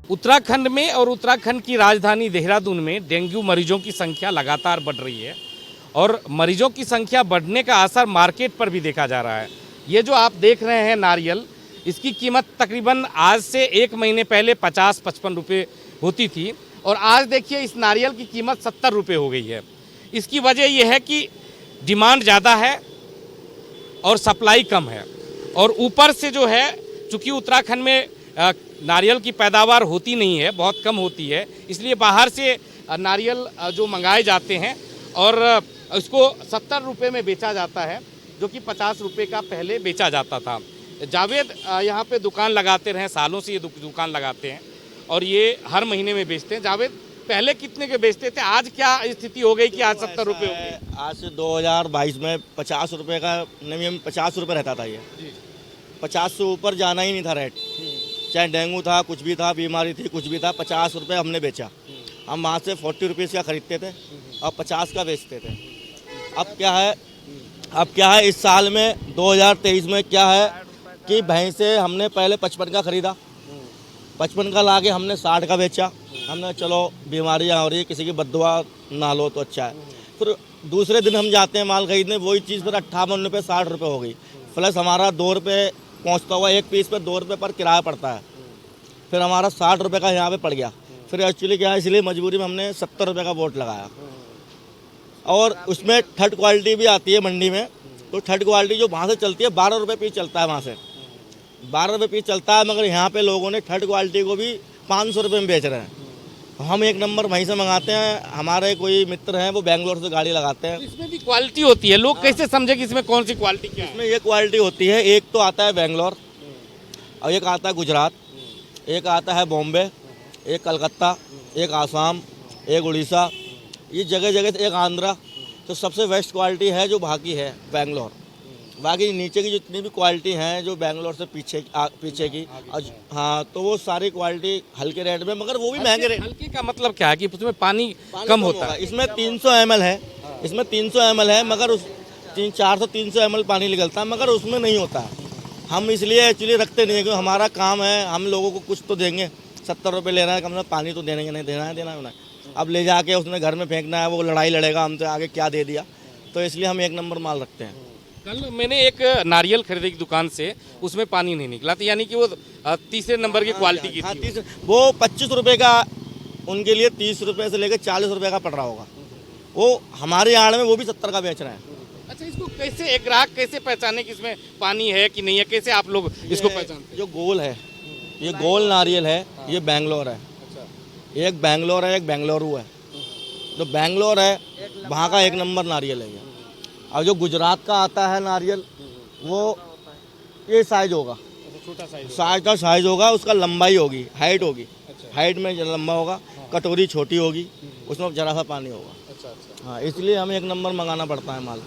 उत्तराखंड में और उत्तराखंड की राजधानी देहरादून में डेंगू मरीजों की संख्या लगातार बढ़ रही है और मरीजों की संख्या बढ़ने का असर मार्केट पर भी देखा जा रहा है। ये जो आप देख रहे हैं नारियल, इसकी कीमत तकरीबन आज से 1 महीने पहले 50-55 रुपये होती थी और आज देखिए इस नारियल की कीमत 70 रुपये हो गई है। इसकी वजह यह है कि डिमांड ज़्यादा है और सप्लाई कम है और ऊपर से जो है, चूँकि उत्तराखंड में नारियल की पैदावार होती नहीं है, बहुत कम होती है, इसलिए बाहर से नारियल जो मंगाए जाते हैं और इसको 70 रुपये में बेचा जाता है, जो कि 50 रुपये का पहले बेचा जाता था। जावेद यहाँ पे दुकान लगाते रहे, सालों से ये दुकान लगाते हैं और ये हर महीने में बेचते हैं। जावेद, पहले कितने के बेचते थे, आज क्या स्थिति हो गई कि आज 70 रुपये हो गई? आज से 2022 में 50 रुपये का मिनिमम 50 रुपये रहता था। ये 50 से ऊपर जाना ही नहीं था रेट, चाहे डेंगू था, कुछ भी था, बीमारी थी, कुछ भी था, 50 रुपये हमने बेचा। हम वहाँ से 40 रुपीज़ का ख़रीदते थे और 50 का बेचते थे। अब क्या है इस साल में 2023 में क्या है कि भैंसे हमने पहले 55 का ख़रीदा, 55 का ला के हमने 60 का बेचा। हमने चलो बीमारियाँ हो रही है, किसी की बददुआ ना लो तो अच्छा है। फिर दूसरे दिन हम जाते हैं माल खरीदने, वही चीज़ पर 58 रुपये 60 रुपये हो गई, प्लस हमारा 2 रुपये पहुँचता हुआ एक पीस पर 2 रुपये पर किराया पड़ता है। फिर हमारा 60 रुपये का यहाँ पे पड़ गया। फिर एक्चुअली क्या है, इसलिए मजबूरी में हमने 70 रुपये का बोर्ड लगाया। और उसमें थर्ड क्वालिटी भी आती है मंडी में, तो थर्ड क्वालिटी जो वहाँ से चलती है 12 रुपये पीस चलता है, वहाँ से 12 रुपये पीस चलता है, मगर यहाँ पे लोगों ने थर्ड क्वालिटी को भी 500 रुपये में बेच रहे हैं। हम 1 नंबर वहीं से मंगाते हैं। हमारे कोई मित्र हैं वो बेंगलोर से गाड़ी लगाते हैं। इसमें भी क्वालिटी होती है, लोग कैसे समझे कि इसमें कौन सी क्वालिटी क्या है? इसमें ये क्वालिटी होती है, एक तो आता है बेंगलोर और एक आता है गुजरात, एक आता है बॉम्बे, एक कलकत्ता, एक आसाम, एक उड़ीसा, ये जगह जगह से एक आंध्रा। तो सबसे बेस्ट क्वालिटी है जो बाकी है बेंगलोर। बाकी नीचे की जितनी भी क्वालिटी हैं जो बेंगलोर से पीछे की, हाँ, तो वो सारी क्वालिटी हल्के रेट में, मगर वो भी महंगे रेट। हल्के का मतलब क्या है कि उसमें पानी कम होता है? इसमें 300 ml है, इसमें 300 ml है, मगर उस 300 ml पानी निकलता है, मगर उसमें नहीं होता है। हम इसलिए एक्चुअली रखते नहीं है क्योंकि हमारा काम है, हम लोगों को कुछ तो देंगे। 70 रुपये ले रहा है, कम से कम पानी तो देने नहीं देना है। अब ले जाके उसने घर में फेंकना है, वो लड़ाई लड़ेगा हमसे, आगे क्या दे दिया। तो इसलिए हम 1 नंबर माल रखते हैं। कल मैंने एक नारियल खरीदे की दुकान से, उसमें पानी नहीं निकला था, यानी कि वो तीसरे नंबर की क्वालिटी की थी। वो 25 रुपये का उनके लिए 30 रुपये से लेकर 40 रुपये का पड़ रहा होगा। वो हमारे आड़ में वो भी 70 का बेच रहे हैं। अच्छा, इसको कैसे एक ग्राहक कैसे पहचाने कि इसमें पानी है कि नहीं है, कैसे आप लोग इसको पहचानते हैं? जो गोल है, ये गोल नारियल है, ये बेंगलोर है। एक बेंगलोर है, एक बेंगलुरु है। जो बेंगलोर है वहाँ का 1 नंबर नारियल है ये। और जो गुजरात का आता है नारियल, वो ये साइज होगा, छोटा साइज होगा, उसका लंबाई होगी, हाइट होगी। हाइट में लंबा होगा, कटोरी छोटी होगी, उसमें जरा सा पानी होगा। हाँ, इसलिए हमें 1 नंबर मंगाना पड़ता है माल।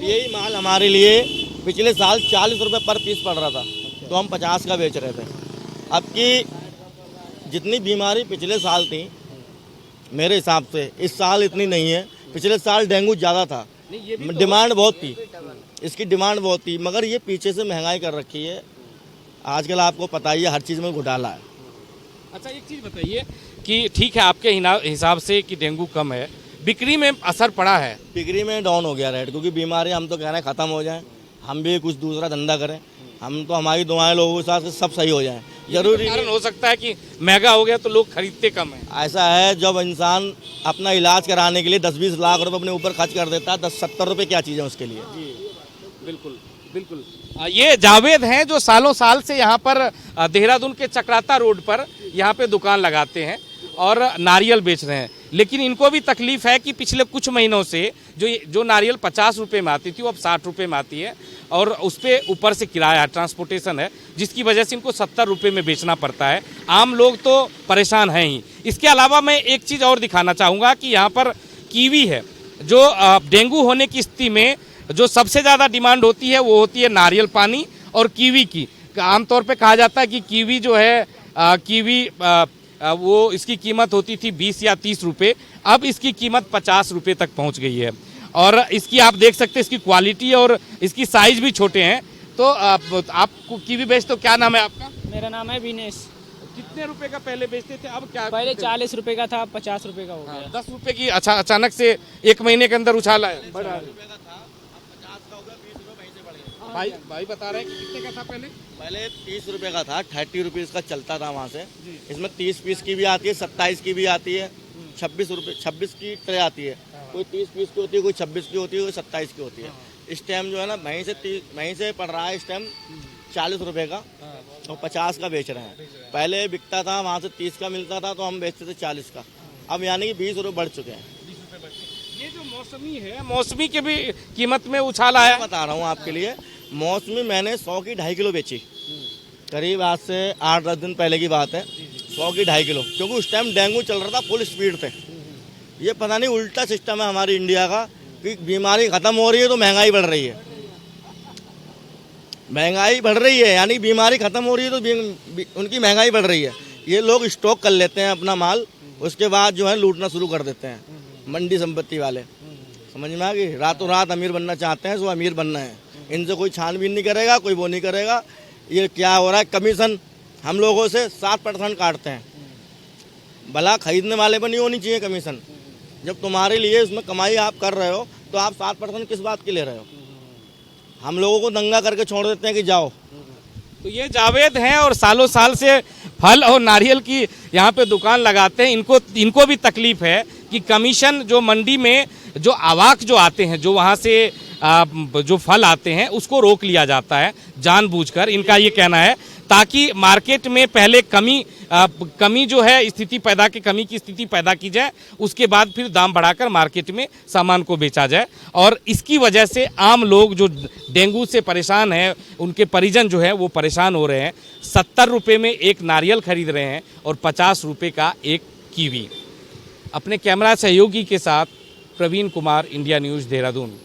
यही माल हमारे लिए पिछले साल 40 रुपये पर पीस पड़ रहा था, तो हम 50 का बेच रहे थे। अब की जितनी बीमारी पिछले साल थी, मेरे हिसाब से इस साल इतनी नहीं है। पिछले साल डेंगू ज़्यादा था, डिमांड बहुत थी, इसकी डिमांड बहुत थी, मगर ये पीछे से महंगाई कर रखी है। आजकल आपको पता ही है, हर चीज़ में घोटाला है। अच्छा, एक चीज़ बताइए कि ठीक है आपके हिसाब से कि डेंगू कम है, बिक्री में असर पड़ा है? बिक्री में डाउन हो गया रेट, क्योंकि बीमारी हम तो कह रहे हैं ख़त्म हो जाए, हम भी कुछ दूसरा धंधा करें। हम तो, हमारी दुआएं लोगों के साथ सब सही हो जाए। जरूरी कारण हो सकता है कि महंगा हो गया तो लोग खरीदते कम है। ऐसा है, जब इंसान अपना इलाज कराने के लिए 10-20 लाख रुपए अपने ऊपर खर्च कर देता है, 10-70 रुपये क्या चीज़ है उसके लिए। जी, बिल्कुल बिल्कुल। ये जावेद हैं जो सालों साल से यहाँ पर देहरादून के चक्राता रोड पर यहाँ पे दुकान लगाते हैं और नारियल बेच रहे हैं। लेकिन इनको भी तकलीफ है कि पिछले कुछ महीनों से जो नारियल 50 रुपये में आती थी वो अब 60 रुपये में आती है और उस पर ऊपर से किराया, ट्रांसपोर्टेशन है, जिसकी वजह से इनको 70 रुपये में बेचना पड़ता है। आम लोग तो परेशान हैं ही। इसके अलावा मैं एक चीज़ और दिखाना चाहूँगा कि यहाँ पर कीवी है, जो डेंगू होने की स्थिति में जो सबसे ज़्यादा डिमांड होती है वो होती है नारियल पानी और कीवी की। आमतौर पे कहा जाता है कि कीवी जो है वो इसकी कीमत होती थी 20 या 30 रुपये, अब इसकी कीमत 50 रुपये तक पहुंच गई है। और इसकी आप देख सकते हैं, इसकी क्वालिटी और इसकी साइज़ भी छोटे हैं। तो आप कीवी बेचते हो, क्या नाम है आपका? मेरा नाम है विनेश। कितने कितने रुपए का पहले बेचते थे, अब क्या? पहले 40 रुपए का था, 50 रुपए का हो गया। 10 रुपए की अच्छा अचानक से एक महीने के अंदर उछाला है। भाई भाई बता रहे हैं कि कितने का था पहले? पहले 30 रुपए का था, 30 रुपीज़ का चलता था वहाँ से। इसमें 30 पीस की भी आती है, 27 की भी आती है, 26 की ट्रे आती है। कोई 30 पीस की होती है, कोई 26 की होती है, कोई 27 की होती है। इस टाइम जो है ना वहीं से पड़ रहा है इस टाइम 40 रुपए का और 50 का बेच रहे हैं। पहले बिकता था वहाँ से 30 का मिलता था तो हम बेचते थे 40 का, अब यानी कि 20 रुपये बढ़ चुके हैं। ये जो मौसमी है, मौसमी के भी कीमत में उछाल आया है। बता रहा हूँ आपके लिए, मौसमी मैंने 100 की 2.5 किलो बेची, करीब आज से 8-10 दिन पहले की बात है। 100 की 2.5 किलो, क्योंकि उस टाइम डेंगू चल रहा था फुल स्पीड पे। ये पता नहीं उल्टा सिस्टम है हमारी इंडिया का कि बीमारी खत्म हो रही है तो महंगाई बढ़ रही है। महंगाई बढ़ रही है यानी बीमारी खत्म हो रही है तो उनकी महंगाई बढ़ रही है। ये लोग स्टॉक कर लेते हैं अपना माल, उसके बाद जो है लूटना शुरू कर देते हैं मंडी संपत्ति वाले। समझ में आ गई? रातों रात अमीर बनना चाहते हैं, सो अमीर बनना है। इनसे कोई छानबीन नहीं करेगा, कोई वो नहीं करेगा। ये क्या हो रहा है, कमीशन हम लोगों से 7% काटते हैं। भला खरीदने वाले पर नहीं होनी चाहिए कमीशन। जब तुम्हारे लिए इसमें कमाई आप कर रहे हो तो आप 7% किस बात की ले रहे हो? हम लोगों को दंगा करके छोड़ देते हैं कि जाओ। तो ये जावेद हैं और सालों साल से फल और नारियल की यहाँ पे दुकान लगाते हैं। इनको भी तकलीफ है कि कमीशन जो मंडी में जो आवाक जो आते हैं, जो वहाँ से जो फल आते हैं उसको रोक लिया जाता है जानबूझकर। इनका ये कहना है ताकि मार्केट में पहले कमी जो है कमी की स्थिति पैदा की जाए, उसके बाद फिर दाम बढ़ाकर मार्केट में सामान को बेचा जाए। और इसकी वजह से आम लोग जो डेंगू से परेशान हैं, उनके परिजन जो है वो परेशान हो रहे हैं। 70 रुपये में एक नारियल खरीद रहे हैं और 50 रुपये का एक कीवी। अपने कैमरा सहयोगी के साथ प्रवीण कुमार, इंडिया न्यूज़, देहरादून।